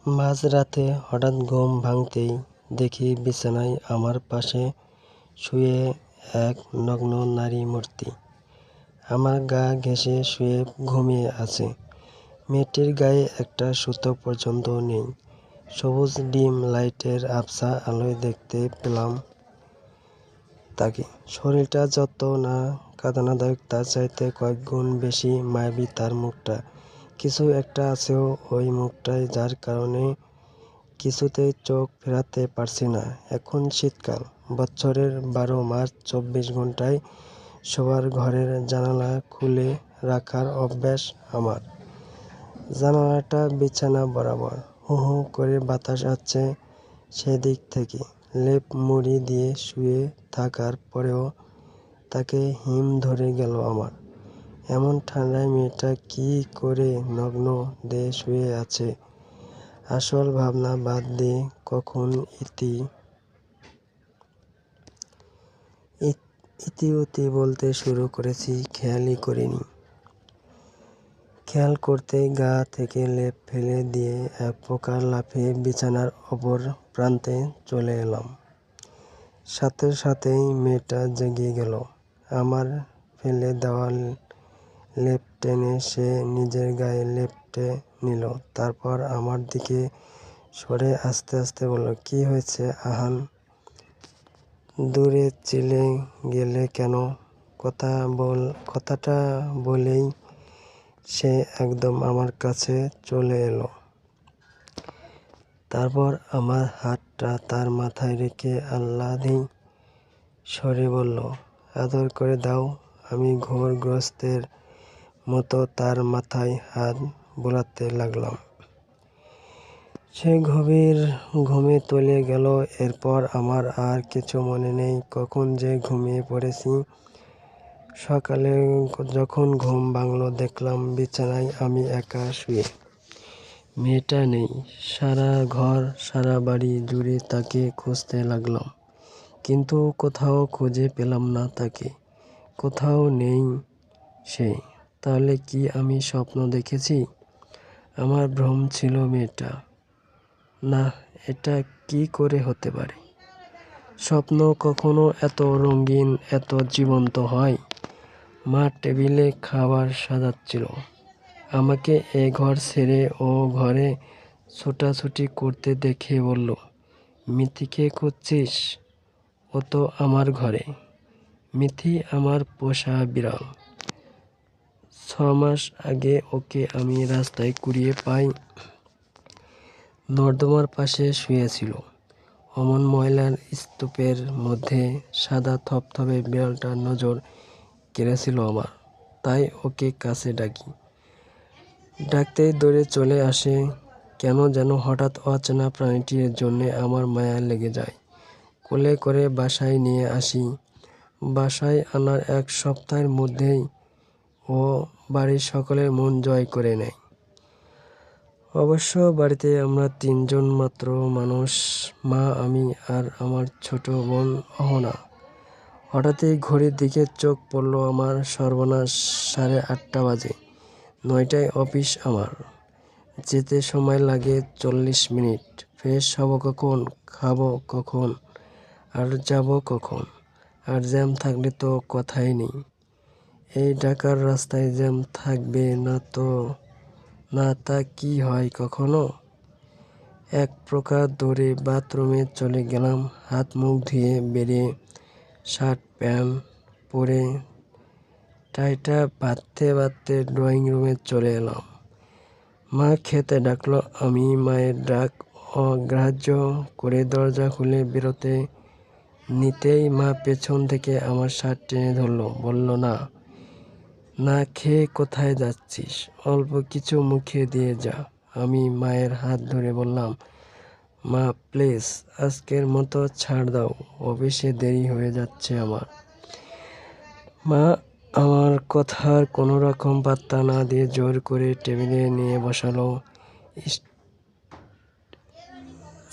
মাঝরাতে হঠাৎ ঘুম ভাঙতেই দেখি বিছানায় আমার পাশে শুয়ে এক নগ্ন নারী মূর্তি আমার গা ঘেঁষে শুয়ে ঘুমিয়ে আছে। মেয়েটির গায়ে একটা সুতো পর্যন্ত নেই। সবুজ ডিম লাইটের আবছা আলোয় দেখতে পেলাম তাকে। শরীরটা যত না কাঁদানাদায়ক তার চাইতে কয়েক গুণ বেশি মায়াবী তার মুখটা। কিছু একটা আছেও ওই মুখটায়, যার কারণে কিছুতেই চোখ ফেরাতে পারছি না। এখন শীতকাল, বছরের 12 মাস 24 ঘন্টায় শোবার ঘরের জানালা খুলে রাখার অভ্যাস আমার। জানালাটা বিছানা বরাবর, হু হু করে বাতাস আসছে সেদিক থেকে। লেপ মুড়ি দিয়ে শুয়ে থাকার পরেও তাকে হিম ধরে গেল আমার। এমন ঠান্ডায় মেয়েটা কি করে নগ্ন দেহে শুয়ে আছে। আসল ভাবনা বাদ দিয়ে কখন ইতিউতি বলতে শুরু করেছি খেয়ালই করিনি। খেয়াল করতেই গা থেকে লেপ ফেলে দিয়ে এক প্রকার লাফিয়ে বিছানার অপর প্রান্তে চলে এলাম। সাথে সাথেই মেয়েটা জেগে গেল। আমার ফেলে দেওয়া লেপ টেনে সে নিজের গায়ে লেপটে নিল। তারপর আমার দিকে সরে আস্তে আস্তে বলল, কি হয়েছে আহান? দূরে চলে গেলে কেন? কথাটা বলেই সে একদম আমার কাছে চলে এলো। তারপর আমার হাতটা তার মাথায় রেখে আহ্লাদে স্বরে বলল, আদর করে দাও। আমি ঘোরগ্রস্তের মতো তার মাথায় হাত বোলাতে লাগলাম। সে গভীর ঘুমে তলিয়ে গেল। এরপর আমার আর কিছু মনে নেই, কখন যে ঘুমিয়ে পড়েছি। সকালে যখন ঘুম ভাঙল, দেখলাম বিছানায় আমি একা শুয়ে। মেয়েটা নেই। সারা ঘর সারা বাড়ি জুড়ে তাকে খুঁজতে লাগলাম, কিন্তু কোথাও খুঁজে পেলাম না তাকে। কোথাও নেই সে। তাহলে কি আমি স্বপ্ন দেখেছি? আমার ভ্রম ছিল মেয়েটা? না, এটা কি করে হতে পারে? স্বপ্ন কখনো এত রঙিন, এত জীবন্ত হয়? মা টেবিলে খাবার সাজাচ্ছিল। আমাকে এ ঘর ছেড়ে ও ঘরে ছোটাছুটি করতে দেখে বলল, মিথিকে খুঁজছিস? ও তো আমার ঘরে। মিথি আমার পোষা বিড়াল। 6 মাস আগে ওকে আমি রাস্তায় কুড়িয়ে পাই। নর্দমার পাশে শুয়েছিল। অমন ময়লার স্তূপের মধ্যে সাদা থপথপে বিড়ালটার নজর কেড়েছিল আমার। তাই ওকে কাছে ডাকি। ডাকতেই দৌড়ে চলে আসে। কেন যেন হঠাৎ অচেনা প্রাণীটির জন্যে আমার মায়া লেগে যায়। কোলে করে বাসায় নিয়ে আসি। বাসায় আনার 1 সপ্তাহের মধ্যেই ও বাড়ির সকলের মন জয় করে নেয়। অবশ্য বাড়িতে আমরা 3 জন মাত্র মানুষ, মা, আমি আর আমার ছোট বোন অহনা। হঠাৎই ঘড়ির দিকে চোখ পড়ল আমার। সর্বনাশ, 8:30 বাজে। 9টায় অফিস আমার। যেতে সময় লাগে 40 মিনিট। ফ্রেশ হব কখন? খাবো কখন? আর যাব কখন? আর জ্যাম থাকলে তো কথাই নেই। এই ঢাকার রাস্তায় জ্যাম থাকবে না তা কি হয় কখনো? এক প্রকার দৌড়ে বাথরুমে চলে গেলাম। হাত মুখ ধুয়ে বেরিয়ে শার্ট প্যান্ট পরে টাইটা বাঁধতে ড্রয়িং রুমে চলে এলাম। মা খেতে ডাকলো। আমি মায়ের ডাক অগ্রাহ্য করে দরজা খুলে বেরোতে নিতেই মা পেছন থেকে আমার শার্ট টেনে ধরলো। বলল, না খেয়ে কোথায় যাচ্ছিস? অল্প কিছু মুখে দিয়ে যা। আমি মায়ের হাত ধরে বললাম, মা প্লিজ, আজকের মতো ছাড় দাও, অফিসে দেরি হয়ে যাচ্ছে আমার। মা আমার কথার কোনো রকম পাত্তা না দিয়ে জোর করে টেবিলে নিয়ে বসালো।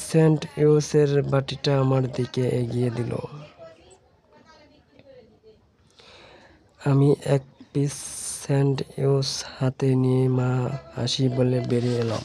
স্যান্ডউইচের বাটিটা আমার দিকে এগিয়ে দিল। আমি এক পিস স্যান্ডউইচ হাতে নিয়ে মা আসি বলে বেরিয়ে এলাম।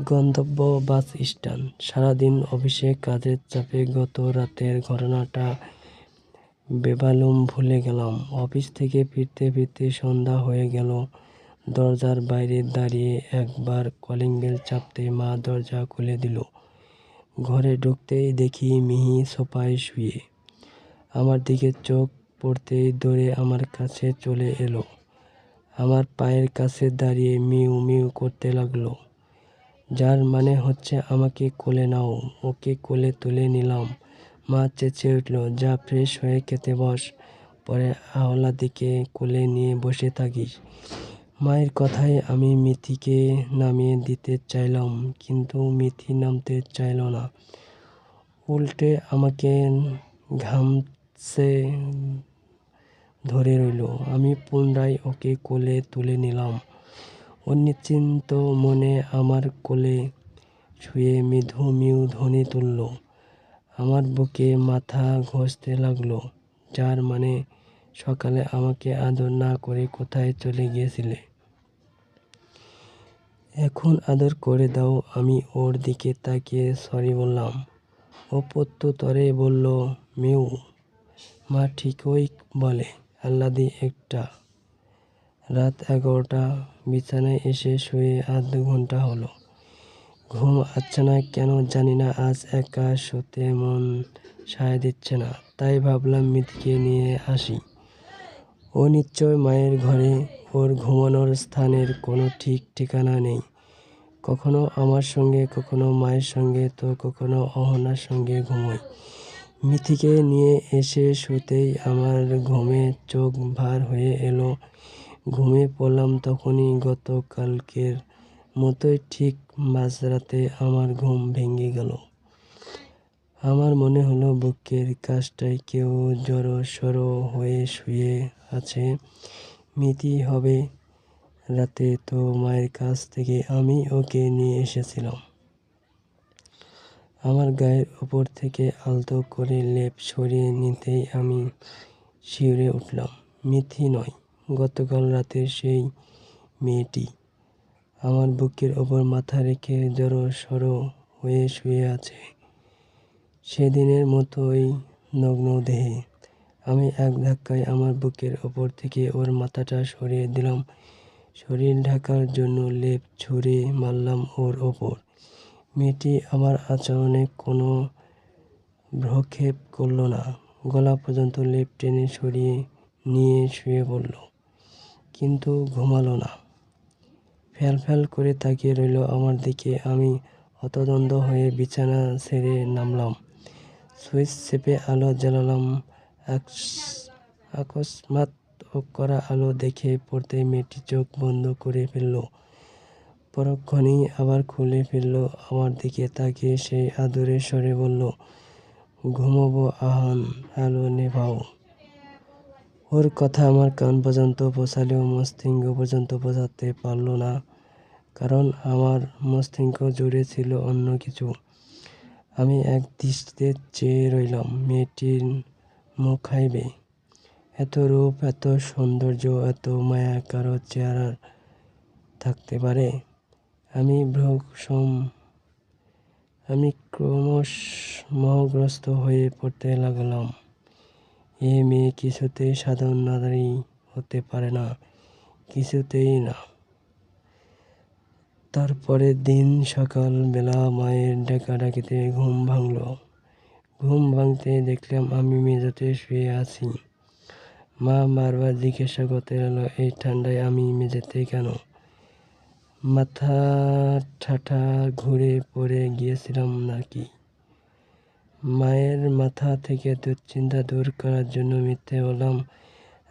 গন্তব্য বাস স্ট্যান্ড। সারাদিন অফিসে কাজের চাপে গত রাতের ঘটনাটা বেমালুম ভুলে গেলাম। অফিস থেকে ফিরতে ফিরতে সন্ধ্যা হয়ে গেল। দরজার বাইরে দাঁড়িয়ে একবার কলিং বেল চাপতে মা দরজা খুলে দিল। ঘরে ঢুকতেই দেখি মিহি সোফায় শুয়ে। আমার দিকে চোখ পড়তেই দৌড়ে আমার কাছে চলে এলো। আমার পায়ের কাছে দাঁড়িয়ে মিউ মিউ করতে লাগলো, যার মানে হচ্ছে আমাকে কোলে নাও। ওকে কোলে তুলে নিলাম। মা চেঁচিয়ে উঠল, যা ফ্রেশ হয়ে খেতে বস, পরে আহ্লাদিকে কোলে নিয়ে বসে থাকিস। মায়ের কথায় আমি মিথিকে নামিয়ে দিতে চাইলাম, কিন্তু মিথি নামতে চাইল না। উল্টে আমাকে ঘামছে ধরে রইল। আমি পুনরায় ওকে কোলে তুলে নিলাম। ও নিশ্চিন্ত মনে আমার কোলে শুয়ে মৃদু মিউ ধ্বনি তুলল। আমার বুকে মাথা ঘষতে লাগলো, যার মানে সকালে আমাকে আদর না করে কোথায় চলে গিয়েছিলে? এখন আদর করে দাও। আমি ওর দিকে তাকিয়ে সরি বললাম। ও প্রত্যুত্তরে বলল, মিউ। মা ঠিকই বলে, আহ্লাদি একটা। রাত 11টা। বিছানায় এসে শুয়ে আধ ঘন্টা হলো। ঘুম আসছে না কেন জানি না। আজ একা শুতে মন সায় দিচ্ছে না। তাই ভাবলাম মিথিকে নিয়ে আসি। ও নিশ্চয় মায়ের ঘরে। ওর ঘুমানোর স্থানের কোনো ঠিক ঠিকানা নেই। কখনো আমার সঙ্গে, কখনো মায়ের সঙ্গে, তো কখনো অহনার সঙ্গে ঘুমোয়। মিথিকে নিয়ে এসে শুতেই আমার ঘুমে চোখ ভার হয়ে এলো। ঘুমিয়ে পড়লাম তখনই গতকালকের মতোই ঠিক মাঝরাতে আমার ঘুম ভেঙে গেল। আমার মনে হলো বুকের কাছটায় কেউ জড়সড় হয়ে শুয়ে আছে। মিথি হবে। রাতে তো মায়ের কাছ থেকে আমি ওকে নিয়ে এসেছিলাম। আমার গায়ের উপর থেকে আলতো করে লেপ সরিয়ে নিতেই আমি শিউরে উঠলাম। মিথি নয়, গতকাল রাতের সেই মেয়েটি আমার বুকের ওপর মাথা রেখে জড়সড় হয়ে শুয়ে আছে, সেদিনের মতোই নগ্ন দেহে। আমি এক ধাক্কায় আমার বুকের ওপর থেকে ওর মাথাটা সরিয়ে দিলাম। শরীর ঢাকার জন্য লেপ ছুঁড়ে মারলাম ওর ওপর। মেয়েটি আমার আচরণে কোনো ভ্রুক্ষেপ করল না। গলা পর্যন্ত লেপ টেনে সরিয়ে নিয়ে শুয়ে পড়ল, কিন্তু ঘুমালো না। ফ্যাল ফ্যাল করে তাকিয়ে রইল আমার দিকে। আমি হতভম্ব হয়ে বিছানা ছেড়ে নামলাম। সুইচ চেপে আলো জ্বালালাম। আকস্মাৎ কড়া আলো দেখে পড়তেই মেয়েটি চোখ বন্ধ করে ফেলল। পরক্ষণেই আবার খুলে ফেলল। আমার দিকে তাকিয়ে সেই আদুরে স্বরে বলল, ঘুমোবো আহান, আলো নেভাও। ওর কথা আমার কান পর্যন্ত পৌঁছালেও মস্তিষ্ক পর্যন্ত পৌঁছাতে পারল না, কারণ আমার মস্তিষ্ক জুড়ে ছিল অন্য কিছু। আমি এক দৃষ্টিতে চেয়ে রইলাম। মেয়েটির মুখাইবে এত রূপ, এত সৌন্দর্য, এত মায়া কারো চেহারার থাকতে পারে? আমি ক্রমশ মোহগ্রস্ত হয়ে পড়তে লাগলাম। এ মেয়ে কিছুতেই সাধারণ নারী হতে পারে না, কিছুতেই না। তারপরের দিন সকাল বেলা মায়ের ডাকাডাকিতে ঘুম ভাঙল। ঘুম ভাঙতে দেখলাম আমি মেঝেতে শুয়ে আছি। মা বারবার জিজ্ঞাসা করতে লাগলো, এই ঠান্ডায় আমি মেঝেতে কেন? মাথা ঠাঠা ঘুরে পড়ে গিয়েছিলাম নাকি? মায়ের মাথা থেকে দুশ্চিন্তা দূর করার জন্য মিথ্যে বললাম,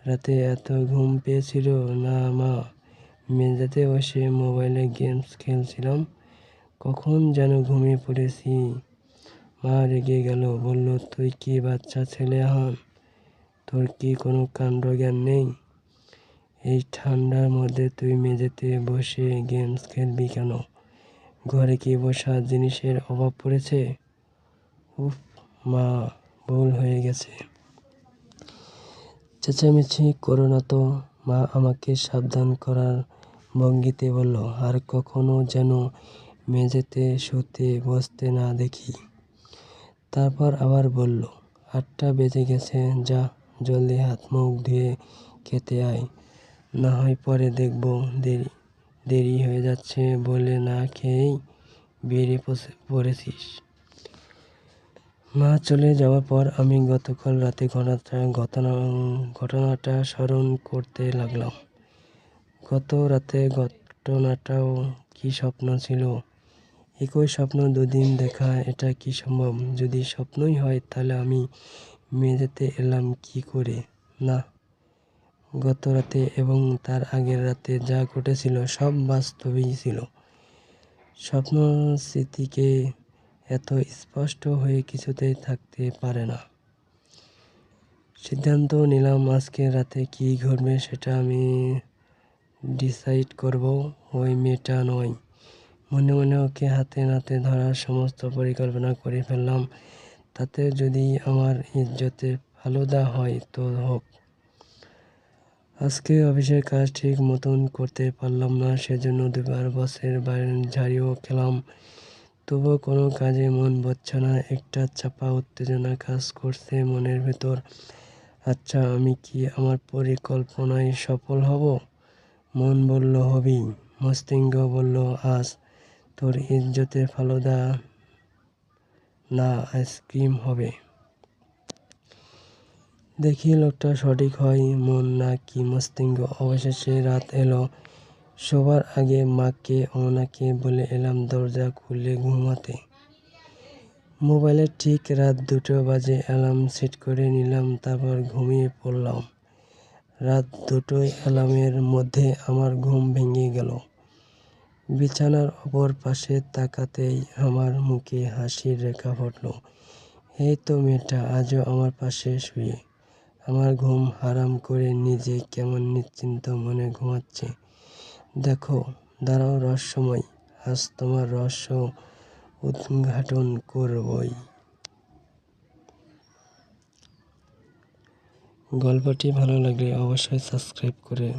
রাতে এত ঘুম পেয়েছিল না মা, মেঝেতে বসে মোবাইলে গেমস খেলছিলাম, কখন যেন ঘুমিয়ে পড়েছি। মা রেগে গেল, বলল, তুই কি বাচ্চা ছেলে হন? তোর কি কোনো কাণ্ডজ্ঞান নেই? এই ঠান্ডার মধ্যে তুই মেঝেতে বসে গেমস খেলবি কেন? ঘরে কি বসার জিনিসের অভাব পড়েছে? উফ মা, ভুল হয়ে গেছে। চেঁচামেচি করো না তো, মা আমাকে সাবধান করার ভঙ্গিতে বলল। আর কখনো যেন মেঝেতে শুতে বসতে না দেখি। তারপর আবার বলল, 8টা বেজে গেছে, যা জলদি হাত মুখ ধুয়ে খেতে আয়, না হয় পরে দেখব দেরি হয়ে যাচ্ছে বলে না খেয়েই বেরিয়ে পড়েছিস। মা চলে যাওয়ার পর আমি গতকাল রাতে ঘটনাটা স্মরণ করতে লাগলাম। গত রাতে ঘটনাটাও কি স্বপ্ন ছিল? একই স্বপ্ন দুদিন দেখা, এটা কি সম্ভব? যদি স্বপ্নই হয় তাহলে আমি মেঝেতে এলাম কি করে? না, গত রাতে এবং তার আগের রাতে যা ঘটেছিল সব বাস্তবই ছিল। স্বপ্ন স্মৃতিকে এত স্পষ্ট হয়ে কিছুতেই থাকতে পারে না। সিদ্ধান্ত নিলাম আজকে রাতে কি ঘটবে সেটা আমি ডিসাইড করব, ওই মেয়েটা নয়। মনে মনে ওকে হাতে নাতে ধরার সমস্ত পরিকল্পনা করে ফেললাম। তাতে যদি আমার ইজ্জতে ফালুদা হয় তো হোক। আজকে অফিসের কাজ ঠিক মতন করতে পারলাম না, সেজন্য দুবার বসের বাইরে ঝাড়িও খেলাম। তবুও কোনো কাজে মন বসছে না, একটা চাপা উত্তেজনা কাজ করছে মনের ভেতর। আচ্ছা, আমি কি আমার পরিকল্পনায় সফল হব? মন বলল হবি, মস্তিষ্ক বলল আজ তোর ইজ্জতের ফালুদা না আইসক্রিম হবে। দেখি লোকটা সঠিক হয় মন না কি মস্তিষ্ক। অবশেষে রাত এলো। শোবার আগে মাকে ওনাকে বলে এলাম দরজা খুলে ঘুমাতে। মোবাইলে ঠিক রাত 2টো বাজে অ্যালার্ম সেট করে নিলাম, তারপর ঘুমিয়ে পড়লাম। রাত 2টোয় অ্যালার্মের মধ্যে আমার ঘুম ভেঙে গেল। বিছানার অপর পাশে তাকাতেই আমার মুখে হাসির রেখা ফুটল। এই তো মেয়েটা আজও আমার পাশে শুয়ে আমার ঘুম হারাম করে নিজে কেমন নিশ্চিন্ত মনে ঘুমাচ্ছে। দেখো, দাঁড়াও রহস্যময়, আজ তোমার রহস্য উদ্ঘাটন করবই। গল্পটি ভালো লাগলে অবশ্যই সাবস্ক্রাইব করে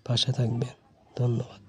পাশে থাকবেন। ধন্যবাদ।